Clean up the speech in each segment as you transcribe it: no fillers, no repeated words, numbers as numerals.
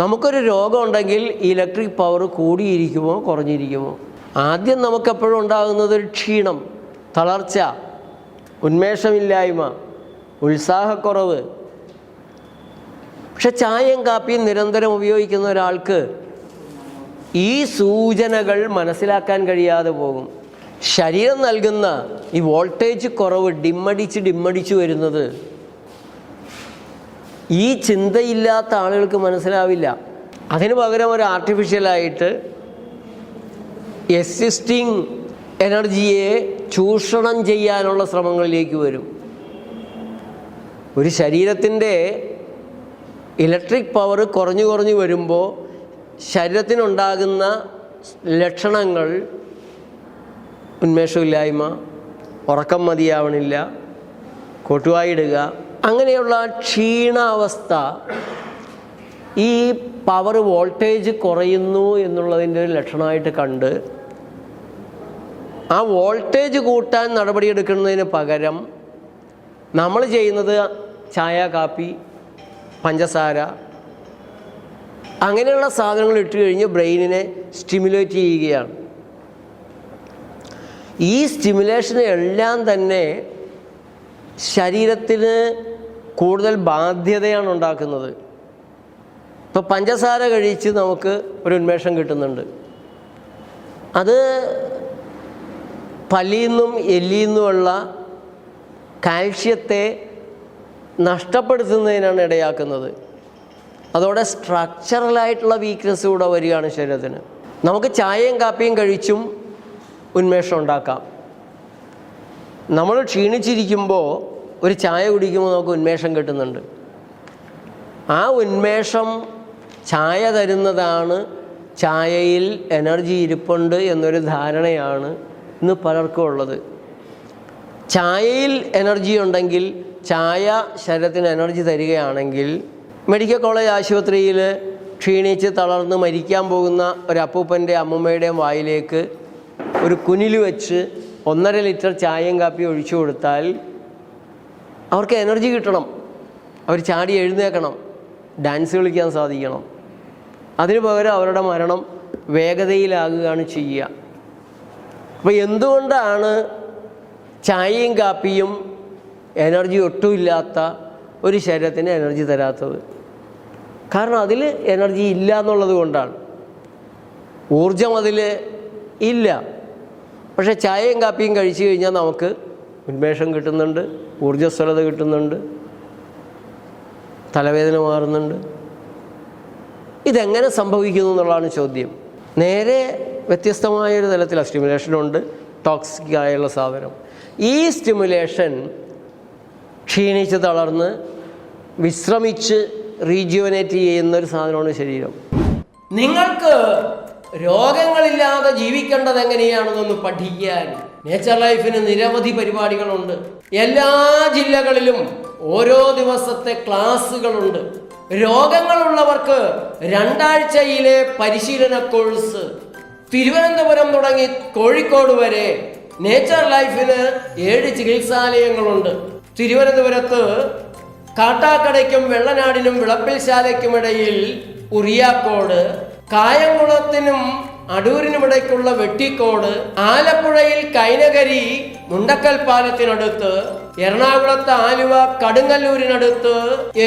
നമുക്കൊരു രോഗമുണ്ടെങ്കിൽ electric power കൂടിയിരിക്കുമോ കുറഞ്ഞിരിക്കുമോ? ആദ്യം നമുക്കെപ്പോഴും ഉണ്ടാകുന്നത് ഒരു ക്ഷീണം, തളർച്ച, ഉന്മേഷമില്ലായ്മ, ഉത്സാഹക്കുറവ്. പക്ഷെ ചായയും കാപ്പിയും നിരന്തരം ഉപയോഗിക്കുന്ന ഒരാൾക്ക് ഈ സൂചനകൾ മനസ്സിലാക്കാൻ കഴിയാതെ പോകും. ശരീരം നൽകുന്ന ഈ വോൾട്ടേജ് കുറവ് ഡിമ്മടിച്ച് വരുന്നത് ഈ ചിന്തയില്ലാത്ത ആളുകൾക്ക് മനസ്സിലാവില്ല. അതിന് പകരം ഒരു ആർട്ടിഫിഷ്യലായിട്ട് എക്സിസ്റ്റിംഗ് എനർജിയെ ചൂഷണം ചെയ്യാനുള്ള ശ്രമങ്ങളിലേക്ക് വരും. ഒരു ശരീരത്തിൻ്റെ ഇലക്ട്രിക് പവർ കുറഞ്ഞു വരുമ്പോൾ ശരീരത്തിനുണ്ടാകുന്ന ലക്ഷണങ്ങൾ ഉന്മേഷമില്ലായ്മ, ഉറക്കം മതിയാവണില്ല, കൊട്ടുവായിടുക, അങ്ങനെയുള്ള ക്ഷീണാവസ്ഥ ഈ പവർ വോൾട്ടേജ് കുറയുന്നു എന്നുള്ളതിൻ്റെ ഒരു ലക്ഷണമായിട്ട് കണ്ട് ആ വോൾട്ടേജ് കൂട്ടാൻ നടപടിയെടുക്കുന്നതിന് പകരം നമ്മൾ ചെയ്യുന്നത് ചായ, കാപ്പി, പഞ്ചസാര അങ്ങനെയുള്ള സാധനങ്ങൾ ഇട്ട് കഴിഞ്ഞ് ബ്രെയിനിനെ സ്റ്റിമുലേറ്റ് ചെയ്യുകയാണ്. ഈ സ്റ്റിമുലേഷൻ എല്ലാം തന്നെ ശരീരത്തിന് കൂടുതൽ ബാധ്യതയാണ് ഉണ്ടാക്കുന്നത്. ഇപ്പോൾ പഞ്ചസാര കഴിച്ച് നമുക്ക് ഒരു ഉന്മേഷം കിട്ടുന്നുണ്ട്. അത് പല്ലിൽ നിന്നും എല്ലിൽ നിന്നുമുള്ള കാൽഷ്യത്തെ നഷ്ടപ്പെടുത്തുന്നതിനാണ് ഇടയാക്കുന്നത്. അതോടെ സ്ട്രക്ചറലായിട്ടുള്ള വീക്ക്നെസ് കൂടെ വരികയാണ് ശരീരത്തിന്. നമുക്ക് ചായയും കാപ്പിയും കഴിച്ചും ഉന്മേഷം ഉണ്ടാക്കാം. നമ്മൾ ക്ഷീണിച്ചിരിക്കുമ്പോൾ ഒരു ചായ കുടിക്കുമ്പോൾ നമുക്ക് ഉന്മേഷം കിട്ടുന്നുണ്ട്. ആ ഉന്മേഷം ചായ തരുന്നതാണ്, ചായയിൽ എനർജി ഇരിപ്പുണ്ട് എന്നൊരു ധാരണയാണ് ഇന്ന് പലർക്കും ഉള്ളത്. ചായയിൽ എനർജി ഉണ്ടെങ്കിൽ, ചായ ശരീരത്തിന് എനർജി തരികയാണെങ്കിൽ, മെഡിക്കൽ കോളേജ് ആശുപത്രിയിൽ ക്ഷീണിച്ച് തളർന്ന് മരിക്കാൻ പോകുന്ന ഒരു അപ്പൂപ്പൻ്റെ അമ്മൂമ്മയുടെയും വായിലേക്ക് ഒരു കുനില് വെച്ച് 1.5 ലിറ്റർ ചായയും കാപ്പിയും ഒഴിച്ചു കൊടുത്താൽ അവർക്ക് എനർജി കിട്ടണം, അവർ ചാടി എഴുന്നേൽക്കണം, ഡാൻസ് കളിക്കാൻ സാധിക്കണം. അതിനു പകരം അവരുടെ മരണം വേഗതയിലാകുകയാണ് ചെയ്യുക. അപ്പോൾ എന്തുകൊണ്ടാണ് ചായയും കാപ്പിയും എനർജി ഒട്ടുമില്ലാത്ത ഒരു ശരീരത്തിന് എനർജി തരാത്തത്? കാരണം അതിൽ എനർജി ഇല്ല എന്നുള്ളത് കൊണ്ടാണ്. ഊർജം അതിൽ ഇല്ല. പക്ഷേ ചായയും കാപ്പിയും കഴിച്ചു കഴിഞ്ഞാൽ നമുക്ക് ഉന്മേഷം കിട്ടുന്നുണ്ട്, ഊർജ്ജസ്വലത കിട്ടുന്നുണ്ട്, തലവേദന മാറുന്നുണ്ട്. ഇതെങ്ങനെ സംഭവിക്കുന്നു എന്നുള്ളതാണ് ചോദ്യം. നേരെ വ്യത്യസ്തമായൊരു തലത്തിലാണ് സ്റ്റിമുലേഷനുണ്ട്, ടോക്സിക് ആയുള്ള സാധനം. ഈ സ്റ്റിമുലേഷൻ ക്ഷീണിച്ച് തളർന്ന് വിശ്രമിച്ച് റീജുവനേറ്റ് ചെയ്യുന്നൊരു സാധനമാണ് ശരീരം. നിങ്ങൾക്ക് രോഗങ്ങളില്ലാതെ ജീവിക്കേണ്ടത് എങ്ങനെയാണെന്നൊന്ന് പഠിക്കാൻ നേച്ചർ ലൈഫിന് നിരവധി പരിപാടികളുണ്ട്. എല്ലാ ജില്ലകളിലും ഓരോ ദിവസത്തെ ക്ലാസ്സുകളുണ്ട്. രോഗങ്ങളുള്ളവർക്ക് 2 ആഴ്ചയിലെ പരിശീലന കോഴ്സ്. തിരുവനന്തപുരം തുടങ്ങി കോഴിക്കോട് വരെ നേച്ചർ ലൈഫിന് 7 ചികിത്സാലയങ്ങളുണ്ട്. തിരുവനന്തപുരത്ത് കാട്ടാക്കടയ്ക്കും വെള്ളനാടിനും വിളപ്പിൽശാലയ്ക്കുമിടയിൽ ഉറിയാക്കോട്, കായംകുളത്തിനും അടൂരിനുമിടയ്ക്കുള്ള വെട്ടിക്കോട്, ആലപ്പുഴയിൽ കൈനകരി മുണ്ടക്കൽ പാലത്തിനടുത്ത്, എറണാകുളത്ത് ആലുവ കടുങ്ങല്ലൂരിനടുത്ത്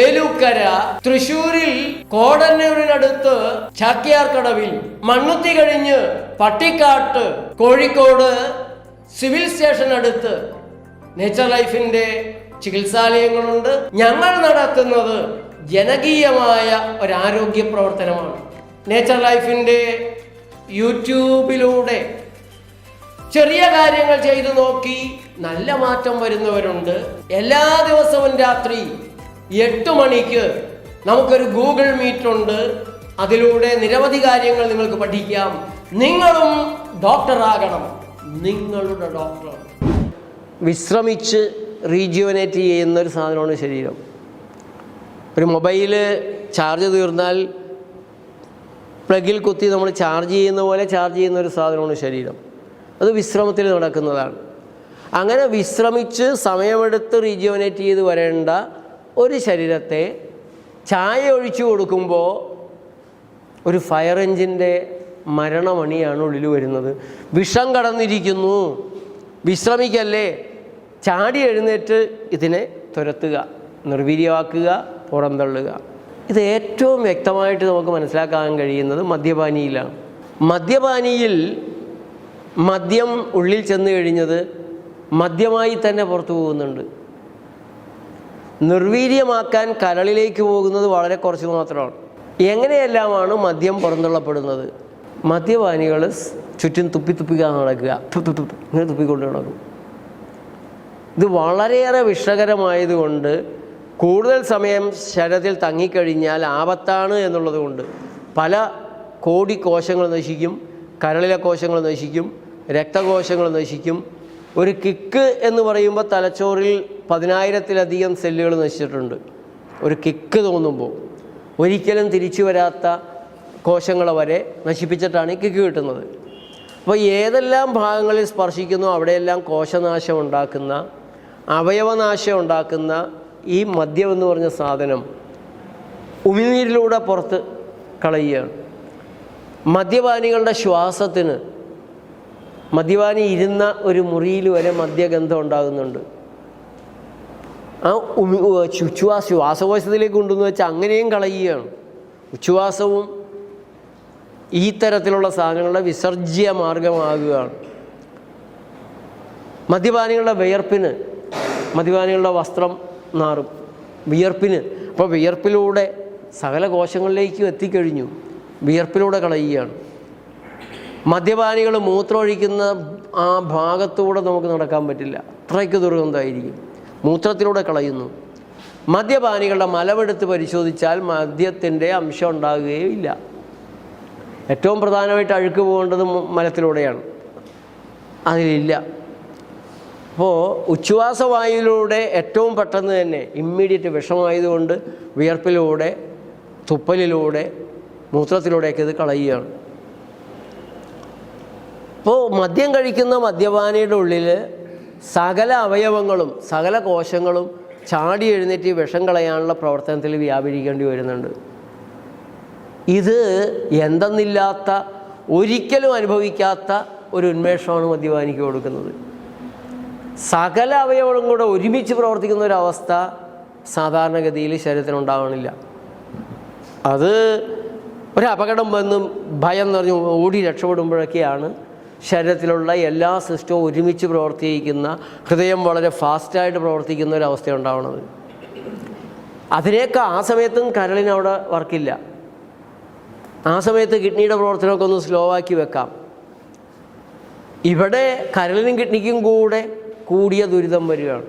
ഏലൂക്കര, തൃശൂരിൽ കോടന്നൂരിനടുത്ത് ചാക്യാർകടവിൽ, മണ്ണുത്തി കഴിഞ്ഞ് പട്ടിക്കാട്ട്, കോഴിക്കോട് സിവിൽ സ്റ്റേഷനടുത്ത് നേച്ചർ ലൈഫിന്റെ ചികിത്സാലയങ്ങളുണ്ട്. ഞങ്ങൾ നടത്തുന്നത് ജനകീയമായ ഒരാരോഗ്യ പ്രവർത്തനമാണ്. നേച്ചർ ലൈഫിന്റെ യൂട്യൂബിലൂടെ ചെറിയ കാര്യങ്ങൾ ചെയ്തു നോക്കി നല്ല മാറ്റം വരുന്നവരുണ്ട്. എല്ലാ ദിവസവും രാത്രി 8 മണിക്ക് നമുക്കൊരു ഗൂഗിൾ മീറ്റ് ഉണ്ട്. അതിലൂടെ നിരവധി കാര്യങ്ങൾ നിങ്ങൾക്ക് പഠിക്കാം. നിങ്ങളും ഡോക്ടറാകണം, നിങ്ങളുടെ ഡോക്ടർ. വിശ്രമിച്ച് റീജുവനേറ്റ് ചെയ്യുന്നൊരു സാധനമാണ് ശരീരം. ഒരു മൊബൈല് ചാർജ് തീർന്നാൽ പ്ലഗിൽ കുത്തി നമ്മൾ ചാർജ് ചെയ്യുന്ന പോലെ ചാർജ് ചെയ്യുന്ന ഒരു സാധനമാണ് ശരീരം. അത് വിശ്രമത്തിൽ നടക്കുന്നതാണ്. അങ്ങനെ വിശ്രമിച്ച് സമയമെടുത്ത് റീജുവനേറ്റ് ചെയ്ത് വരേണ്ട ഒരു ശരീരത്തെ ചായ ഒഴിച്ചു കൊടുക്കുമ്പോൾ ഒരു ഫയർ എഞ്ചിൻ്റെ മരണമണിയാണ് ഉള്ളിൽ വരുന്നത്. വിഷം കടന്നിരിക്കുന്നു, വിശ്രമിക്കല്ലേ, ചാടി എഴുന്നേറ്റ് ഇതിനെ തുരത്തുക, നിർവീര്യമാക്കുക, പുറന്തള്ളുക. ഇത് ഏറ്റവും വ്യക്തമായിട്ട് നമുക്ക് മനസ്സിലാക്കാൻ കഴിയുന്നത് മദ്യപാനിയിലാണ്. മദ്യപാനിയിൽ മദ്യം ഉള്ളിൽ ചെന്ന് കഴിഞ്ഞത് മദ്യമായി തന്നെ പുറത്തു പോകുന്നുണ്ട്. നിർവീര്യമാക്കാൻ കരളിലേക്ക് പോകുന്നത് വളരെ കുറച്ച് മാത്രമാണ്. എങ്ങനെയെല്ലാമാണ് മദ്യം പുറന്തള്ളപ്പെടുന്നത്? മദ്യപാനികൾ ചുറ്റും തുപ്പിക്കാൻ നടക്കുക, ഇങ്ങനെ തുപ്പിക്കൊണ്ട് നടക്കും. ഇത് വളരെയേറെ വിഷകരമായതുകൊണ്ട് കൂടുതൽ സമയം ശരീരത്തിൽ തങ്ങിക്കഴിഞ്ഞാൽ ആപത്താണ് എന്നുള്ളത് കൊണ്ട് പല കോടി കോശങ്ങൾ നശിക്കും, കരളിലെ കോശങ്ങൾ നശിക്കും, രക്തകോശങ്ങൾ നശിക്കും. ഒരു കിക്ക് എന്ന് പറയുമ്പോൾ തലച്ചോറിൽ 10,000-ലധികം സെല്ലുകൾ നശിച്ചിട്ടുണ്ട്. ഒരു കിക്ക് തോന്നുമ്പോൾ ഒരിക്കലും തിരിച്ചു വരാത്ത കോശങ്ങളെ വരെ നശിപ്പിച്ചിട്ടാണ് ഈ കിക്ക് കിട്ടുന്നത്. അപ്പോൾ ഏതെല്ലാം ഭാഗങ്ങളിൽ സ്പർശിക്കുന്നോ അവിടെയെല്ലാം കോശനാശം ഉണ്ടാക്കുന്ന, അവയവനാശം ഉണ്ടാക്കുന്ന ഈ മദ്യം എന്ന് പറഞ്ഞ സാധനം ഉമിനീരിലൂടെ പുറത്ത് കളയുകയാണ്. മദ്യപാനികളുടെ ശ്വാസത്തിന്, മദ്യപാനി ഇരുന്ന ഒരു മുറിയിൽ വരെ മദ്യഗന്ധം ഉണ്ടാകുന്നുണ്ട്. ആ ശ്വാസകോശത്തിലേക്ക് കൊണ്ടുവന്ന് വെച്ചാൽ അങ്ങനെയും കളയുകയാണ്. ഉച്ഛ്വാസവും ഈ തരത്തിലുള്ള സാധനങ്ങളുടെ വിസർജ്യ മാർഗമാകുകയാണ്. മദ്യപാനികളുടെ വിയർപ്പിന്, മദ്യപാനികളുടെ വസ്ത്രം നാറും വിയർപ്പിന്. അപ്പോൾ വിയർപ്പിലൂടെ സകല കോശങ്ങളിലേക്കും എത്തിക്കഴിഞ്ഞു, വിയർപ്പിലൂടെ കളയുകയാണ്. മദ്യപാനികൾ മൂത്രമൊഴിക്കുന്ന ആ ഭാഗത്തൂടെ നമുക്ക് നടക്കാൻ പറ്റില്ല, അത്രയ്ക്ക് ദുർഗന്ധമായിരിക്കും. മൂത്രത്തിലൂടെ കളയുന്നു. മദ്യപാനികളുടെ മലമെടുത്ത് പരിശോധിച്ചാൽ മദ്യത്തിൻ്റെ അംശം ഉണ്ടാകുകയില്ല. ഏറ്റവും പ്രധാനമായിട്ട് അഴുക്ക് പോകേണ്ടത് മലത്തിലൂടെയാണ്, അതിലില്ല. അപ്പോൾ ഉച്ഛ്വാസവായുവിലൂടെ ഏറ്റവും പെട്ടെന്ന് തന്നെ ഇമ്മീഡിയറ്റ് വിഷമായതുകൊണ്ട് വിയർപ്പിലൂടെ, തുപ്പലിലൂടെ, മൂത്രത്തിലൂടെയൊക്കെ ഇത് കളയുകയാണ്. അപ്പോൾ മദ്യം കഴിക്കുന്ന മദ്യപാനിയുടെ ഉള്ളിൽ സകല അവയവങ്ങളും സകല കോശങ്ങളും ചാടി എഴുന്നേറ്റ് വിഷം കളയാനുള്ള പ്രവർത്തനത്തിൽ വ്യാപരിക്കേണ്ടി വരുന്നുണ്ട്. ഇത് എന്തെന്നില്ലാത്ത, ഒരിക്കലും അനുഭവിക്കാത്ത ഒരു ഉന്മേഷമാണ് മദ്യപാനിക്ക് കൊടുക്കുന്നത്. സകല അവയവങ്ങളും കൂടെ ഒരുമിച്ച് പ്രവർത്തിക്കുന്ന ഒരവസ്ഥ സാധാരണഗതിയിൽ ശരീരത്തിനുണ്ടാവണില്ല. അത് ഒരു അപകടം വന്നും ഭയം നിറഞ്ഞ് ഓടി രക്ഷപ്പെടുമ്പോഴൊക്കെയാണ് ശരീരത്തിലുള്ള എല്ലാ സിസ്റ്റവും ഒരുമിച്ച് പ്രവർത്തിക്കുന്ന, ഹൃദയം വളരെ ഫാസ്റ്റായിട്ട് പ്രവർത്തിക്കുന്ന ഒരവസ്ഥ ഉണ്ടാവുന്നത്. അതിനേക്കാൾ ആ സമയത്തും കരളിന് അവിടെ വർക്കില്ല. ആ സമയത്ത് കിഡ്നിയുടെ പ്രവർത്തനമൊക്കെ ഒന്ന് സ്ലോ ആക്കി വെക്കാം. ഇവിടെ കരളിനും കിഡ്നിക്കും കൂടെ കൂടിയ ദുരിതം വരികയാണ്.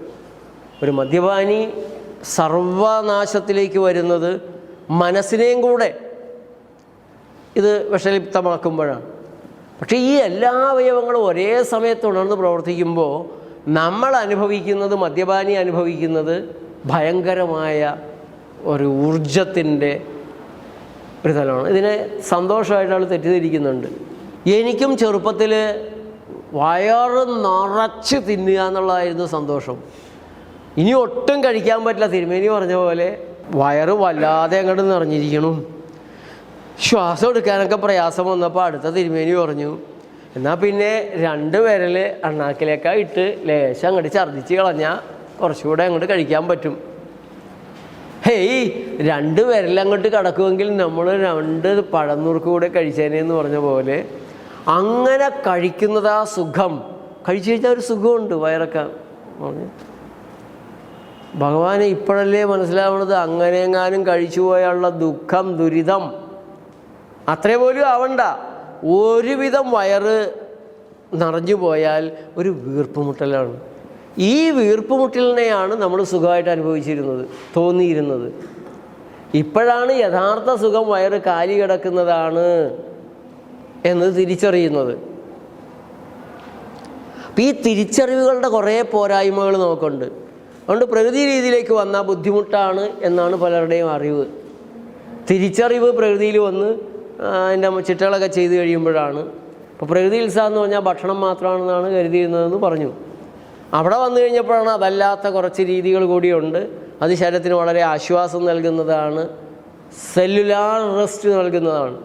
ഒരു മദ്യപാനി സർവനാശത്തിലേക്ക് വരുന്നത് മനസ്സിനെയും കൂടെ ഇത് വിഷലിപ്തമാക്കുമ്പോഴാണ്. പക്ഷേ ഈ എല്ലാ അവയവങ്ങളും ഒരേ സമയത്ത് ഉണർന്ന് പ്രവർത്തിക്കുമ്പോൾ നമ്മൾ അനുഭവിക്കുന്നത്, മദ്യപാനി അനുഭവിക്കുന്നത് ഭയങ്കരമായ ഒരു ഊർജത്തിൻ്റെ ഒരു തലമാണ്. ഇതിനെ സന്തോഷമായിട്ട് ആൾ തെറ്റിദ്ധരിക്കുന്നുണ്ട്. എനിക്കും ചെറുപ്പത്തിൽ വയറ് നിറച്ച് തിന്നുക എന്നുള്ളതായിരുന്നു സന്തോഷം. ഇനി ഒട്ടും കഴിക്കാൻ പറ്റില്ല. തിരുമേനി പറഞ്ഞ പോലെ വയറ് വല്ലാതെ അങ്ങോട്ട് നിറഞ്ഞിരിക്കണം. ശ്വാസം എടുക്കാനൊക്കെ പ്രയാസം വന്നപ്പോൾ അടുത്ത തിരുമേനി പറഞ്ഞു, എന്നാൽ പിന്നെ 2 വിരൽ അണ്ണാക്കിലേക്കാണ് ഇട്ട് ലേശം അങ്ങോട്ട് ഛർദ്ദിച്ച് കളഞ്ഞാൽ കുറച്ചുകൂടെ അങ്ങോട്ട് കഴിക്കാൻ പറ്റും. ഹേയ് 2 വിരലങ്ങോട്ട് കിടക്കുമെങ്കിൽ നമ്മൾ 2 പഴനുറുക്ക് കൂടെ കഴിച്ചേനെന്ന് പറഞ്ഞ പോലെ അങ്ങനെ കഴിക്കുന്നത് ആ സുഖം. കഴിച്ചു കഴിഞ്ഞാൽ ഒരു സുഖമുണ്ട് വയറൊക്കെ. ഭഗവാന് ഇപ്പോഴല്ലേ മനസ്സിലാവുന്നത് അങ്ങനെയെങ്ങാനും കഴിച്ചു പോയാലുള്ള ദുഃഖം, ദുരിതം അത്രേ പോലും ആവണ്ട. ഒരുവിധം വയറ് നിറഞ്ഞു പോയാൽ ഒരു വീർപ്പുമുട്ടലാണ്. ഈ വീർപ്പുമുട്ടലിനെയാണ് നമ്മൾ സുഖമായിട്ട് അനുഭവിച്ചിരുന്നത്, തോന്നിയിരുന്നത്. ഇപ്പോഴാണ് യഥാർത്ഥ സുഖം വയറ് കാലി കിടക്കുന്നതാണ് എന്ന് തിരിച്ചറിയുന്നത്. അപ്പം ഈ തിരിച്ചറിവുകളുടെ കുറേ പോരായ്മകൾ നമുക്കുണ്ട്. അതുകൊണ്ട് പ്രകൃതി രീതിയിലേക്ക് വന്നാൽ ബുദ്ധിമുട്ടാണ് എന്നാണ് പലരുടെയും അറിവ്. തിരിച്ചറിവ് പ്രകൃതിയിൽ വന്ന് അതിൻ്റെ ചിട്ടകളൊക്കെ ചെയ്ത് കഴിയുമ്പോഴാണ്. ഇപ്പോൾ പ്രകൃതി ഉത്സാഹം എന്ന് പറഞ്ഞാൽ ഭക്ഷണം മാത്രമാണെന്നാണ് കരുതിയിരുന്നതെന്ന് പറഞ്ഞു. അവിടെ വന്നു കഴിഞ്ഞപ്പോഴാണ് അതല്ലാത്ത കുറച്ച് രീതികൾ കൂടിയുണ്ട്. അത് ശരീരത്തിന് വളരെ ആശ്വാസം നൽകുന്നതാണ്, സെല്ലുലാർ റെസ്റ്റ് നൽകുന്നതാണ്.